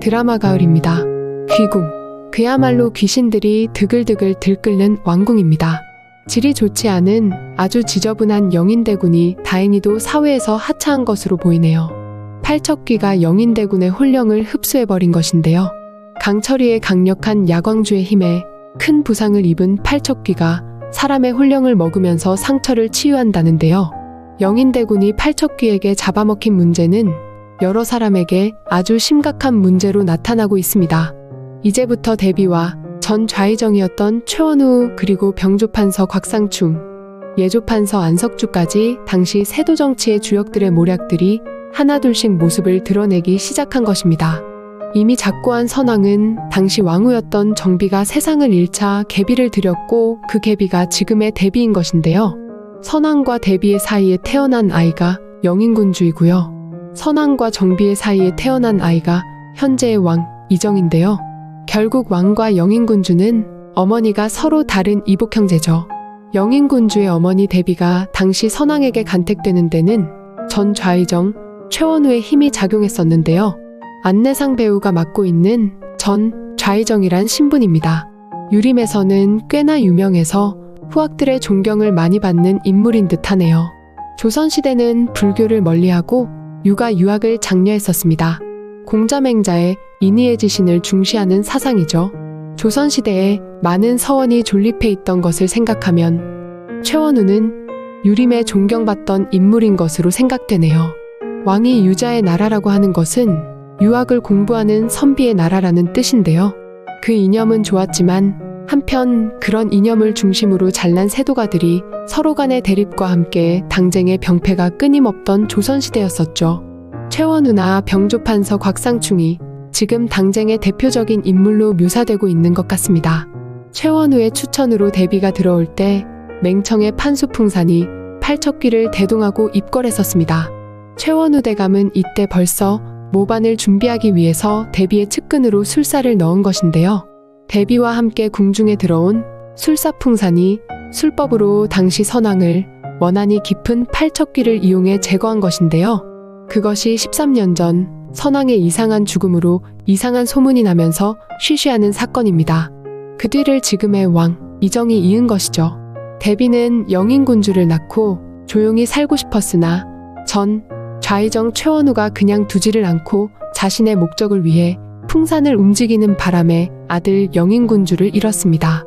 드라마 가을입니다. 귀궁. 그야말로 귀신들이 드글드글 들끓는 왕궁입니다. 질이 좋지 않은 아주 지저분한 영인대군이 다행히도 사회에서 하차한 것으로 보이네요. 팔척귀가 영인대군의 혼령을 흡수해버린 것인데요. 강철이의 강력한 야광주의 힘에 큰 부상을 입은 팔척귀가 사람의 혼령을 먹으면서 상처를 치유한다는데요. 영인대군이 팔척귀에게 잡아먹힌 문제는 여러 사람에게 아주 심각한 문제로 나타나고 있습니다. 이제부터 대비와 전 좌의정이었던 최원우, 그리고 병조판서 곽상충, 예조판서 안석주까지 당시 세도정치의 주역들의 모략들이 하나둘씩 모습을 드러내기 시작한 것입니다. 이미 작고한 선왕은 당시 왕후였던 정비가 세상을 잃자 계비를 들였고, 그 계비가 지금의 대비인 것인데요. 선왕과 대비의 사이에 태어난 아이가 영인군주이고요. 선왕과 정비의 사이에 태어난 아이가 현재의 왕 이정인데요. 결국 왕과 영인군주는 어머니가 서로 다른 이복 형제죠. 영인군주의 어머니 대비가 당시 선왕에게 간택되는 데는 전 좌의정 최원우의 힘이 작용했었는데요. 안내상 배우가 맡고 있는 전 좌의정이란 신분입니다. 유림에서는 꽤나 유명해서 후학들의 존경을 많이 받는 인물인 듯하네요. 조선시대는 불교를 멀리하고 유가 유학을 장려했었습니다. 공자맹자의 인의의 지신을 중시하는 사상이죠. 조선시대에 많은 서원이 존립해 있던 것을 생각하면 최원우는 유림에 존경받던 인물인 것으로 생각되네요. 왕이 유자의 나라라고 하는 것은 유학을 공부하는 선비의 나라라는 뜻인데요. 그 이념은 좋았지만 한편 그런 이념을 중심으로 잘난 세도가들이 서로 간의 대립과 함께 당쟁의 병폐가 끊임없던 조선시대였었죠. 최원우나 병조판서 곽상충이 지금 당쟁의 대표적인 인물로 묘사되고 있는 것 같습니다. 최원우의 추천으로 대비가 들어올 때 맹청의 판수풍산이 팔척귀를 대동하고 입궐했었습니다. 최원우 대감은 이때 벌써 모반을 준비하기 위해서 대비의 측근으로 술사를 넣은 것인데요. 대비와 함께 궁중에 들어온 술사풍산이 술법으로 당시 선왕을 원한이 깊은 팔척귀를 이용해 제거한 것인데요. 그것이 13년 전 선왕의 이상한 죽음으로 이상한 소문이 나면서 쉬쉬하는 사건입니다. 그 뒤를 지금의 왕 이정이 이은 것이죠. 대비는 영인군주를 낳고 조용히 살고 싶었으나 전 좌의정 최원우가 그냥 두지를 않고 자신의 목적을 위해 풍산을 움직이는 바람에 아들 영인군주를 잃었습니다.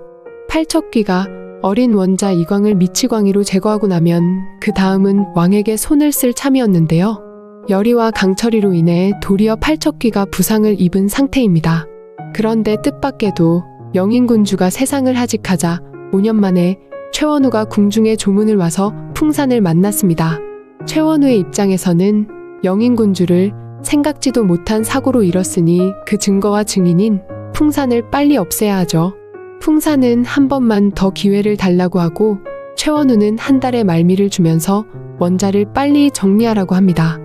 팔척귀가 어린 원자 이광을 미치광이로 제거하고 나면 그 다음은 왕에게 손을 쓸 참이었는데요. 열의와 강철이로 인해 도리어 팔척귀가 부상을 입은 상태입니다. 그런데 뜻밖에도 영인군주가 세상을 하직하자 5년 만에 최원우가 궁중에 조문을 와서 풍산을 만났습니다. 최원우의 입장에서는 영인군주를 생각지도 못한 사고로 잃었으니 그 증거와 증인인 풍산을 빨리 없애야 하죠. 풍산은 한 번만 더 기회를 달라고 하고 최원우는 한 달의 말미를 주면서 원자를 빨리 정리하라고 합니다.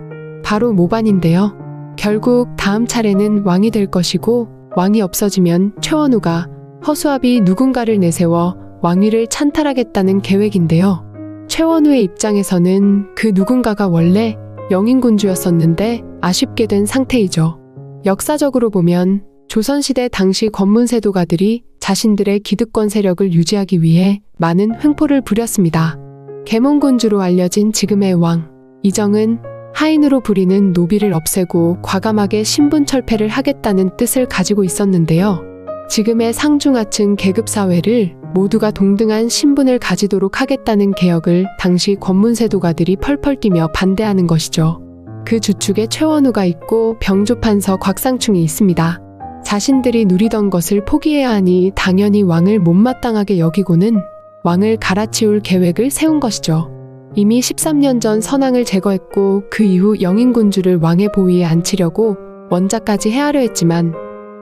바로 모반인데요. 결국 다음 차례는 왕이 될 것이고, 왕이 없어지면 최원우가 허수아비 누군가를 내세워 왕위를 찬탈하겠다는 계획인데요. 최원우의 입장에서는 그 누군가가 원래 영인군주였었는데 아쉽게 된 상태이죠. 역사적으로 보면 조선시대 당시 권문세도가들이 자신들의 기득권 세력을 유지하기 위해 많은 횡포를 부렸습니다. 계몽군주로 알려진 지금의 왕 이정은 하인으로 부리는 노비를 없애고 과감하게 신분철폐를 하겠다는 뜻을 가지고 있었는데요. 지금의 상중하층 계급사회를 모두가 동등한 신분을 가지도록 하겠다는 개혁을 당시 권문세도가들이 펄펄 뛰며 반대하는 것이죠. 그 주축에 최원우가 있고 병조판서 곽상충이 있습니다. 자신들이 누리던 것을 포기해야 하니 당연히 왕을 못마땅하게 여기고는 왕을 갈아치울 계획을 세운 것이죠. 이미 13년 전 선왕을 제거했고 그 이후 영인군주를 왕의 보위에 앉히려고 원자까지 헤아려 했지만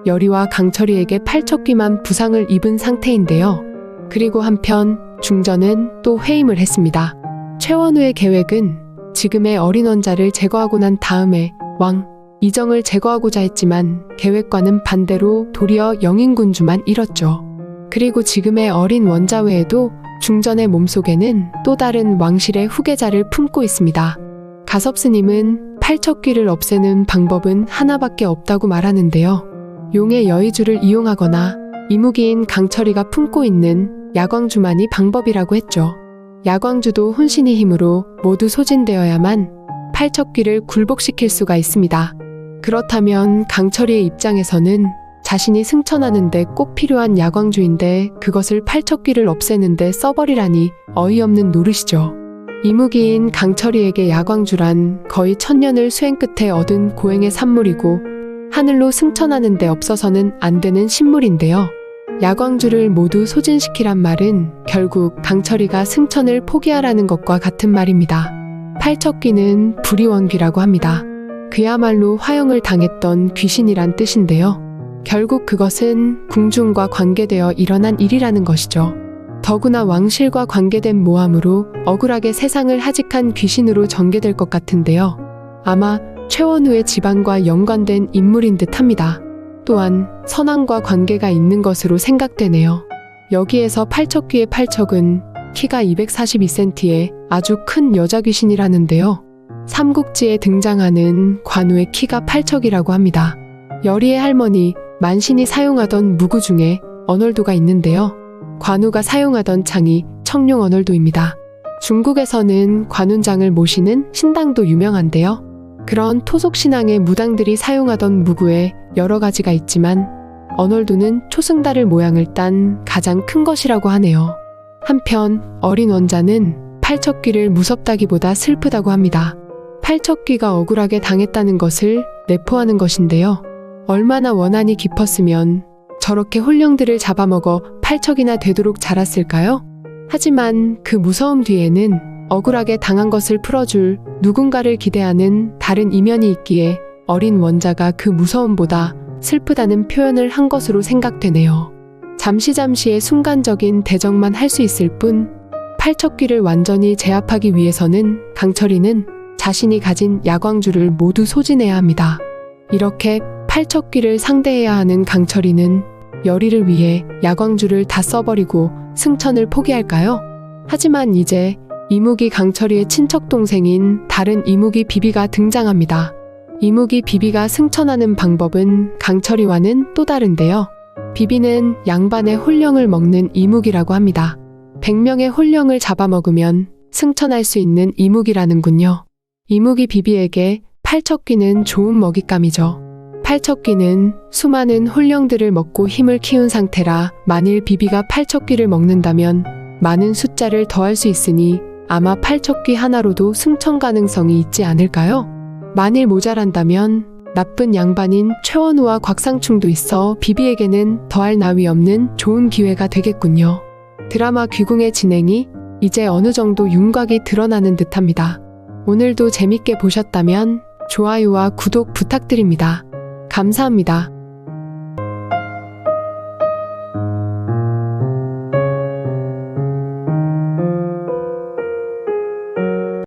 열의와 강철이에게 팔척귀만 부상을 입은 상태인데요. 그리고 한편 중전은 또 회임을 했습니다. 최원우의 계획은 지금의 어린 원자를 제거하고 난 다음에 왕 이정을 제거하고자 했지만 계획과는 반대로 도리어 영인군주만 잃었죠. 그리고 지금의 어린 원자 외에도 중전의 몸속에는 또 다른 왕실의 후계자를 품고 있습니다. 가섭스님은 팔척귀를 없애는 방법은 하나밖에 없다고 말하는데요. 용의 여의주를 이용하거나 이무기인 강철이가 품고 있는 야광주만이 방법이라고 했죠. 야광주도 혼신의 힘으로 모두 소진되어야만 팔척귀를 굴복시킬 수가 있습니다. 그렇다면 강철이의 입장에서는 자신이 승천하는데 꼭 필요한 야광주인데 그것을 팔척귀를 없애는데 써버리라니 어이없는 노릇이죠. 이무기인 강철이에게 야광주란 거의 1000년을 수행 끝에 얻은 고행의 산물이고 하늘로 승천하는데 없어서는 안 되는 신물인데요. 야광주를 모두 소진시키란 말은 결국 강철이가 승천을 포기하라는 것과 같은 말입니다. 팔척귀는 불의원귀라고 합니다. 그야말로 화형을 당했던 귀신이란 뜻인데요. 결국 그것은 궁중과 관계되어 일어난 일이라는 것이죠. 더구나 왕실과 관계된 모함으로 억울하게 세상을 하직한 귀신으로 전개될 것 같은데요. 아마 최원우의 집안과 연관된 인물인 듯 합니다. 또한 선왕과 관계가 있는 것으로 생각되네요. 여기에서 팔척귀의 팔척은 키가 242cm의 아주 큰 여자 귀신이라는데요. 삼국지에 등장하는 관우의 키가 팔척이라고 합니다. 여리의 할머니 만신이 사용하던 무구 중에 언얼도가 있는데요. 관우가 사용하던 창이 청룡 언얼도입니다. 중국에서는 관운장을 모시는 신당도 유명한데요. 그런 토속신앙의 무당들이 사용하던 무구에 여러 가지가 있지만 언얼도는 초승달을 모양을 딴 가장 큰 것이라고 하네요. 한편 어린 원자는 팔척귀를 무섭다기보다 슬프다고 합니다. 팔척귀가 억울하게 당했다는 것을 내포하는 것인데요. 얼마나 원한이 깊었으면 저렇게 홀령들을 잡아먹어 팔척이나 되도록 자랐을까요? 하지만 그 무서움 뒤에는 억울하게 당한 것을 풀어줄 누군가를 기대하는 다른 이면이 있기에 어린 원자가 그 무서움보다 슬프다는 표현을 한 것으로 생각되네요. 잠시의 순간적인 대적만 할 수 있을 뿐 팔척귀를 완전히 제압하기 위해서는 강철이는 자신이 가진 야광주를 모두 소진해야 합니다. 이렇게 팔척귀를 상대해야 하는 강철이는 여리를 위해 야광주를 다 써버리고 승천을 포기할까요? 하지만 이제 이무기 강철이의 친척 동생인 다른 이무기 비비가 등장합니다. 이무기 비비가 승천하는 방법은 강철이와는 또 다른데요. 비비는 양반의 홀령을 먹는 이무기라고 합니다. 100명의 홀령을 잡아먹으면 승천할 수 있는 이무기라는군요. 이무기 비비에게 팔척귀는 좋은 먹잇감이죠. 팔척귀는 수많은 홀령들을 먹고 힘을 키운 상태라 만일 비비가 팔척귀를 먹는다면 많은 숫자를 더할 수 있으니 아마 팔척귀 하나로도 승천 가능성이 있지 않을까요? 만일 모자란다면 나쁜 양반인 최원우와 곽상충도 있어 비비에게는 더할 나위 없는 좋은 기회가 되겠군요. 드라마 귀궁의 진행이 이제 어느 정도 윤곽이 드러나는 듯합니다. 오늘도 재밌게 보셨다면 좋아요와 구독 부탁드립니다. 감사합니다.